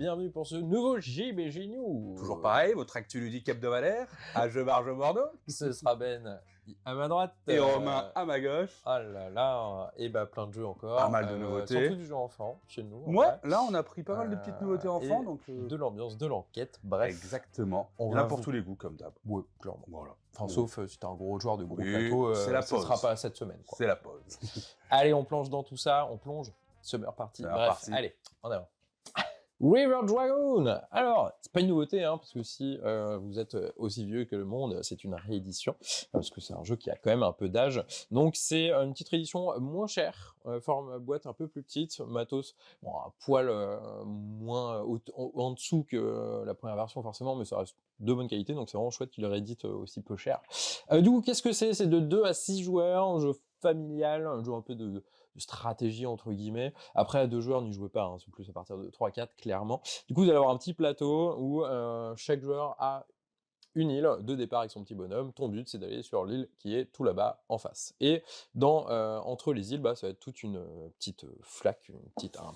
bienvenue pour ce nouveau JBJ News. Toujours pareil, votre actu ludique hebdomadaire, à Je Marge Bordeaux. Ce sera Ben à ma droite. Et Romain à ma gauche. Ah là là, et bah plein de jeux encore. Pas mal de nouveautés. Surtout du jeu enfant chez nous. Moi, là, on a pris pas mal de petites nouveautés enfants. Donc, de l'ambiance, de l'enquête, bref. Exactement. On Il y en a va pour tous les goûts, comme d'hab. Oui, clairement. Voilà. Enfin, sauf si t'es un gros joueur de gros Oui, plateau, c'est la ça pause. sera pas cette semaine. C'est la pause. Allez, on plonge dans tout ça, on plonge. Summer Party. Summer Bref, Party. allez, en avant. River Dragon. Alors, c'est pas une nouveauté, hein, parce que si vous êtes aussi vieux que le monde, c'est une réédition, parce que c'est un jeu qui a quand même un peu d'âge. Donc c'est une petite réédition moins chère, forme boîte un peu plus petite, matos, bon, un poil moins en dessous que la première version forcément, mais ça reste de bonne qualité, donc c'est vraiment chouette qu'il le réédite aussi peu cher. Du coup, qu'est-ce que c'est? C'est de 2 à 6 joueurs, un jeu familial, un jeu un peu de stratégie entre guillemets. Après à 2 joueurs n'y jouez pas, hein, c'est plus à partir de 3-4 clairement. Du coup vous allez avoir un petit plateau où chaque joueur a une île de départ avec son petit bonhomme. Ton but c'est d'aller sur l'île qui est tout là-bas en face. Et entre les îles, ça va être toute une petite flaque, un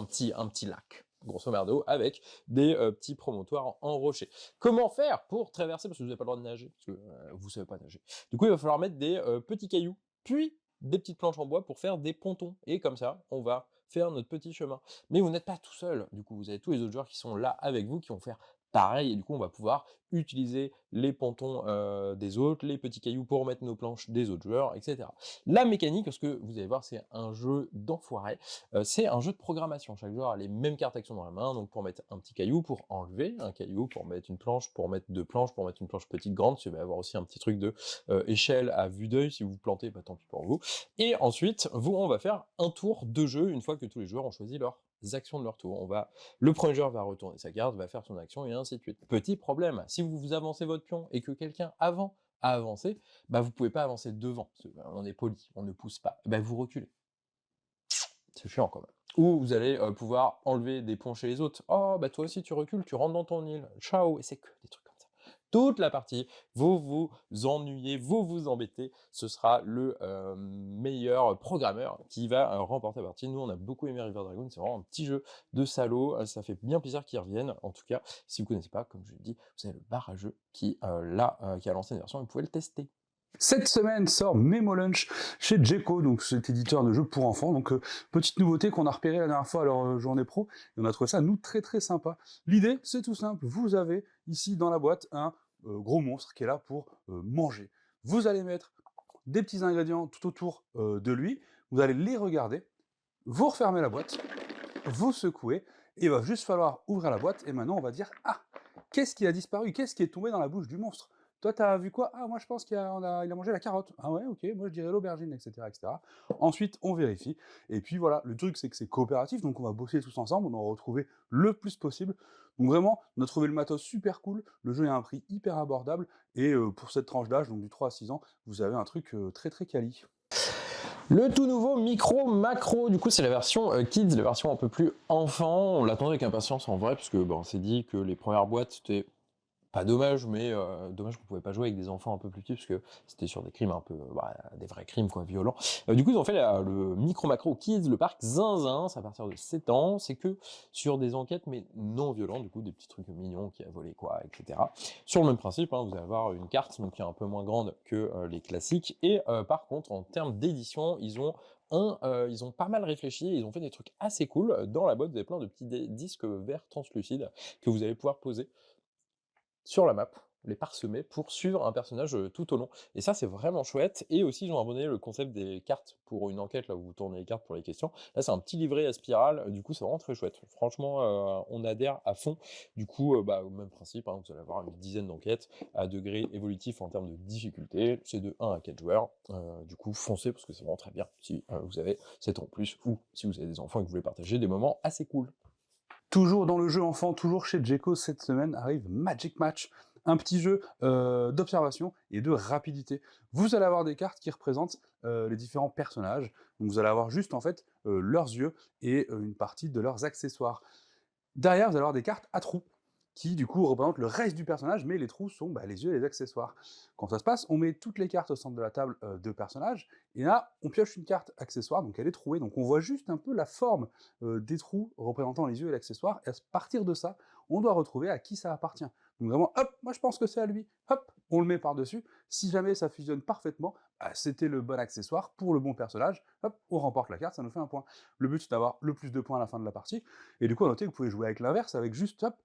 petit lac. Grosso merdo, avec des petits promontoires en rocher. Comment faire pour traverser, parce que vous n'avez pas le droit de nager, parce que vous savez pas nager. Du coup, il va falloir mettre des petits cailloux, puis des petites planches en bois pour faire des pontons. Et comme ça, on va faire notre petit chemin. Mais vous n'êtes pas tout seul, du coup, vous avez tous les autres joueurs qui sont là avec vous, qui vont faire pareil, et du coup, on va pouvoir utiliser les pontons des autres, les petits cailloux pour mettre nos planches des autres joueurs, etc. La mécanique, parce que vous allez voir, c'est un jeu d'enfoiré, c'est un jeu de programmation. Chaque joueur a les mêmes cartes actions dans la main, donc pour mettre un petit caillou, pour enlever un caillou, pour mettre une planche, pour mettre 2 planches, pour mettre une planche petite, grande, il va y avoir aussi un petit truc de échelle à vue d'œil, si vous vous plantez, tant pis pour vous. Et ensuite, on va faire un tour de jeu, une fois que tous les joueurs ont choisi leurs actions de leur tour. Le premier joueur va retourner sa carte, va faire son action, et ainsi de suite. Petit problème, si vous avancez votre pion, et que quelqu'un avant a avancé, vous pouvez pas avancer devant, parce qu'on est poli, on ne pousse pas, vous reculez. C'est chiant quand même. Ou vous allez pouvoir enlever des ponts chez les autres. Oh, toi aussi tu recules, tu rentres dans ton île. Ciao. Et c'est que des trucs comme ça. Toute la partie, vous vous ennuyez, vous vous embêtez. Ce sera le meilleur programmeur qui va remporter la partie. Nous, on a beaucoup aimé River Dragon. C'est vraiment un petit jeu de salaud. Ça fait bien plaisir qu'ils reviennent. En tout cas, si vous connaissez pas, comme je l'ai dit, vous avez le bar à jeu qui a lancé une version et vous pouvez le tester. Cette semaine sort Memo Lunch chez Djeco, donc cet éditeur de jeux pour enfants. Donc petite nouveauté qu'on a repérée la dernière fois à leur journée pro, et on a trouvé ça nous très très sympa. L'idée c'est tout simple, vous avez ici dans la boîte un gros monstre qui est là pour manger. Vous allez mettre des petits ingrédients tout autour de lui, vous allez les regarder, vous refermez la boîte, vous secouez, et il va juste falloir ouvrir la boîte, et maintenant on va dire, ah, qu'est-ce qui a disparu, qu'est-ce qui est tombé dans la bouche du monstre? Toi, t'as vu quoi? Ah, moi, je pense qu'il a mangé la carotte. Ah ouais, ok, moi, je dirais l'aubergine, etc., etc. Ensuite, on vérifie. Et puis, voilà, le truc, c'est que c'est coopératif, donc on va bosser tous ensemble, on en va retrouver le plus possible. Donc vraiment, on a trouvé le matos super cool, le jeu est à un prix hyper abordable, et pour cette tranche d'âge, donc du 3 à 6 ans, vous avez un truc très très quali. Le tout nouveau Micro Macro, du coup c'est la version Kids, la version un peu plus enfant. On l'attendait avec impatience en vrai, parce que on s'est dit que les premières boîtes c'était pas dommage, mais dommage qu'on pouvait pas jouer avec des enfants un peu plus petits, parce que c'était sur des crimes un peu, des vrais crimes quoi, violents. Du coup ils ont fait le Micro Macro Kids, le parc Zinzin, c'est à partir de 7 ans, c'est que sur des enquêtes mais non violentes, du coup des petits trucs mignons qui a volé quoi, etc. Sur le même principe, vous allez avoir une carte donc qui est un peu moins grande que les classiques, et par contre en termes d'édition, ils ont pas mal réfléchi, ils ont fait des trucs assez cool. Dans la boîte, vous avez plein de petits disques verts translucides que vous allez pouvoir poser sur la map, les parsemer pour suivre un personnage tout au long. Et ça, c'est vraiment chouette. Et aussi, ils ont abonné le concept des cartes pour une enquête, là où vous tournez les cartes pour les questions. Là, c'est un petit livret à spirale, du coup, c'est vraiment très chouette. Franchement, on adhère à fond. Du coup, au même principe, vous allez avoir une dizaine d'enquêtes à degré évolutif en termes de difficulté. C'est de 1 à 4 joueurs. Du coup, foncez, parce que c'est vraiment très bien si vous avez 7 ans en plus, ou si vous avez des enfants et que vous voulez partager des moments assez cool. Toujours dans le jeu enfant, toujours chez Djeco, cette semaine arrive Magic Match, un petit jeu d'observation et de rapidité. Vous allez avoir des cartes qui représentent les différents personnages, donc vous allez avoir juste en fait leurs yeux et une partie de leurs accessoires. Derrière, vous allez avoir des cartes à trous qui du coup représente le reste du personnage, mais les trous sont les yeux et les accessoires. Quand ça se passe, on met toutes les cartes au centre de la table de personnages, et là, on pioche une carte accessoire, donc elle est trouée, donc on voit juste un peu la forme des trous représentant les yeux et l'accessoire, et à partir de ça, on doit retrouver à qui ça appartient. Donc vraiment, hop, moi je pense que c'est à lui, hop, on le met par-dessus. Si jamais ça fusionne parfaitement, c'était le bon accessoire pour le bon personnage, hop, on remporte la carte, ça nous fait un point. Le but c'est d'avoir le plus de points à la fin de la partie, et du coup, à noter que vous pouvez jouer avec l'inverse, avec juste, hop,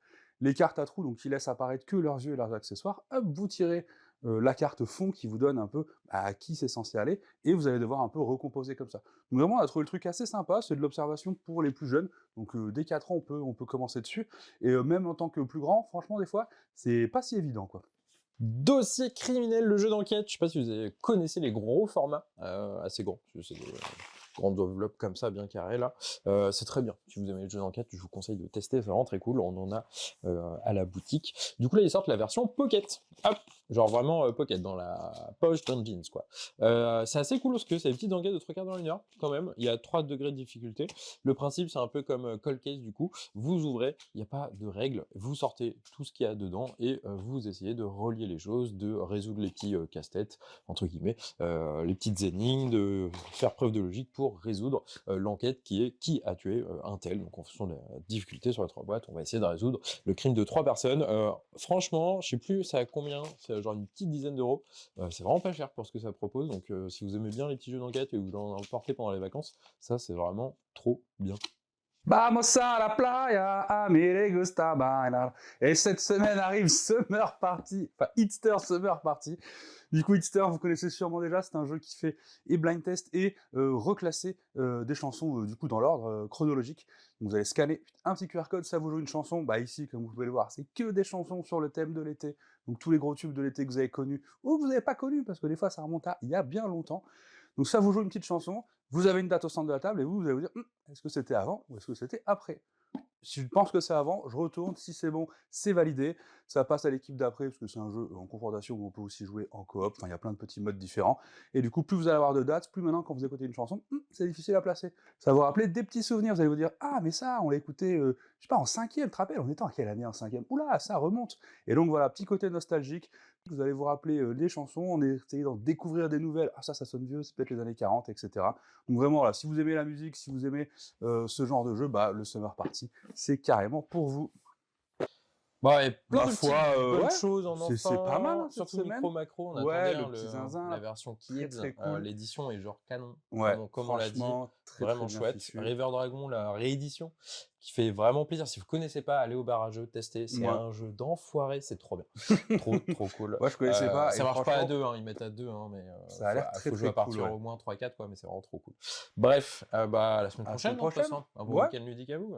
les cartes à trous, donc qui laissent apparaître que leurs yeux et leurs accessoires, hop, vous tirez la carte fond qui vous donne un peu à qui c'est censé aller, et vous allez devoir un peu recomposer comme ça. Donc vraiment, on a trouvé le truc assez sympa, c'est de l'observation pour les plus jeunes, donc dès 4 ans, on peut commencer dessus, et même en tant que plus grand, franchement, des fois, c'est pas si évident, quoi. Dossier criminel, le jeu d'enquête. Je sais pas si vous connaissez les gros formats, assez grands. C'est des grandes enveloppes comme ça, bien carrées là. C'est très bien. Si vous aimez le jeu d'enquête, je vous conseille de tester. C'est vraiment très cool. On en a à la boutique. Du coup là, ils sortent la version Pocket. Hop, genre vraiment Pocket dans la poche d'un jeans quoi. C'est assez cool parce que c'est des petites enquêtes de 3/4 dans une heure quand même. Il y a 3 degrés de difficulté. Le principe c'est un peu comme Cold Case du coup. Vous ouvrez, il n'y a pas de règles. Vous sortez tout ce qu'il y a dedans et vous essayez de relier les choses, de résoudre les petits casse-têtes, entre guillemets, les petites énigmes, de faire preuve de logique pour résoudre l'enquête qui est qui a tué un tel. Donc en fonction de la difficulté sur les 3 boîtes, on va essayer de résoudre le crime de 3 personnes. Franchement, je sais plus c'est à combien, c'est genre une petite dizaine d'euros. C'est vraiment pas cher pour ce que ça propose, donc si vous aimez bien les petits jeux d'enquête et que vous en emportez pendant les vacances, ça c'est vraiment trop bien. Vamos a la playa, a mí le gusta bailar. Et cette semaine arrive Summer Party, enfin Hitster Summer Party. Du coup, Hitster, vous connaissez sûrement déjà, c'est un jeu qui fait et blind test et reclasser des chansons du coup dans l'ordre chronologique. Donc, vous allez scanner un petit QR code, ça vous joue une chanson. Ici, comme vous pouvez le voir, c'est que des chansons sur le thème de l'été. Donc tous les gros tubes de l'été que vous avez connus ou que vous n'avez pas connus, parce que des fois ça remonte à il y a bien longtemps. Donc ça vous joue une petite chanson, vous avez une date au centre de la table et vous allez vous dire est-ce que c'était avant ou est-ce que c'était après? Si je pense que c'est avant, je retourne, si c'est bon, c'est validé, ça passe à l'équipe d'après, parce que c'est un jeu en confrontation où on peut aussi jouer en coop, enfin il y a plein de petits modes différents, et du coup plus vous allez avoir de dates, plus maintenant quand vous écoutez une chanson, c'est difficile à placer. Ça va vous rappeler des petits souvenirs, vous allez vous dire « Ah mais ça, on l'a écouté, je sais pas, en 5e, tu te rappelles, on était en quelle année en 5e? Oula, ça remonte !» Et donc voilà, petit côté nostalgique, vous allez vous rappeler les chansons, on essaye d'en découvrir des nouvelles, ah ça sonne vieux, c'est peut-être les années 40, etc. Donc vraiment, voilà, si vous aimez la musique, si vous aimez ce genre de jeu, le Summer Party, c'est carrément pour vous. Et plein Ma de foi, petites bonnes ouais, choses en c'est pas mal, hein, cette surtout semaine. Micro Macro, on Ouais, attendait le hein, petit zinzin, la là, version très Kids, très cool. l'édition est genre canon, Ouais, comme on l'a dit, franchement, très vraiment bien chouette. fichu. River Dragon, la réédition, qui fait vraiment plaisir. Si vous connaissez pas, allez au bar à jeux, testez, c'est Moi, un jeu d'enfoiré, c'est trop bien. Trop cool. moi je connaissais pas, Ça et marche pas à franchement, 2, hein, ils mettent à 2, hein, mais ça a l'air très faut jouer très à cool, partir ouais. au moins 3-4, quoi, mais c'est vraiment trop cool. Bref, la semaine À la prochaine, semaine de toute prochaine. façon. Un bon Ouais. week-end ludique à vous.